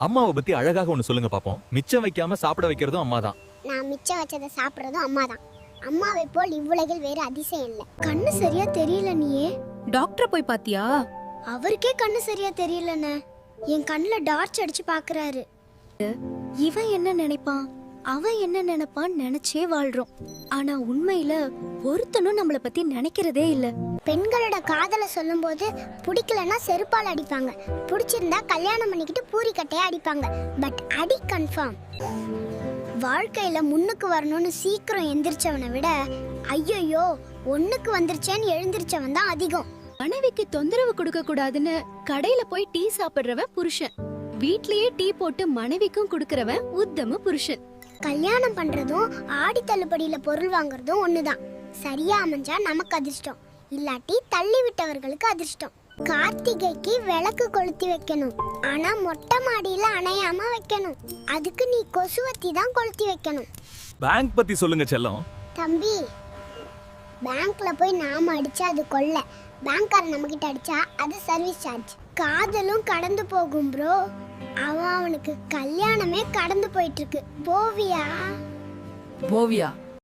அம்மாவை பத்தி அழகாக ஒண்ணு சொல்லுங்க பாப்போம். மிச்சம் வைக்காம சாப்பிட வைக்கிறதும் அம்மா தான். நான் மிச்சம் வச்சதை சாப்பிடுறதும் அம்மா தான். அம்மாவை போல் இவ்வுலகில் வேறு அதிசயம் இல்லை. கண்ணு சரியா தெரியல நீயே. டாக்டர் போய் பாத்தியா? அவருக்கே கண்ணு சரியா தெரியலண்ணே. என் கண்ணுல டார்ச் அடிச்சு பாக்குறாரு. இவன் என்ன நினைப்பான், அவன் என்ன நினைப்பான்னு நினைச்சே வாழ்றோம். ஆனா உண்மையில ஒருத்தனும் நம்மள பத்தி நினைக்கிறதே இல்ல. பெண்களோட காதலை சொல்லும் போது பிடிக்கலன்னா செருப்பால் அடிப்பாங்க, பிடிச்சிருந்தா கல்யாணம் பண்ணிக்கிட்டு பூரி கட்டையா அடிப்பாங்க. பட் அடி கன்ஃபார்ம். வாழ்க்கையில முன்னுக்கு வரணும்னு சீக்கிரம் எந்திரிச்சவனை விட ஐயோ ஒண்ணுக்கு வந்துருச்சேன்னு எழுந்திரிச்சவன் தான் அதிகம். மனைவிக்கு தொந்தரவு கொடுக்க கூடாதுன்னு கடையில போய் டீ சாப்பிடுறவன் புருஷன். வீட்லயே டீ போட்டு மனைவிக்கும் கொடுக்கறவன் உத்தம புருஷன். கல்யாணம் பண்றதும் ஆடி தள்ளுபடியில பொருள் வாங்குறதும் ஒண்ணுதான். சரியா அமைஞ்சா நமக்கு அதிர்ஷ்டம், இல்லாட்டி தள்ளி விட்டவர்களுக்கு அதிர்ஷ்டம். கார்த்திகைக்கு விளக்கு கொளுத்தி வைக்கணும், ஆனா மொட்டை மாடியில அணையாம வைக்கணும். அதுக்கு நீ கொசுவத்தி தான் கொளுத்தி வைக்கணும். பேங்க் பத்தி சொல்லுங்க செல்லம். தம்பி, பேங்க்ல போய் நாம அடிச்சா அது கொள்ள, பேங்க்காரன் நம்ம கிட்ட அடிச்சா அது சர்வீஸ் சார்ஜ். காதலும் கடந்து போகும் ப்ரோ. அவனுக்கு கல்யாணமே கடந்து போயிட்டு இருக்கு. போவியா? போவியா?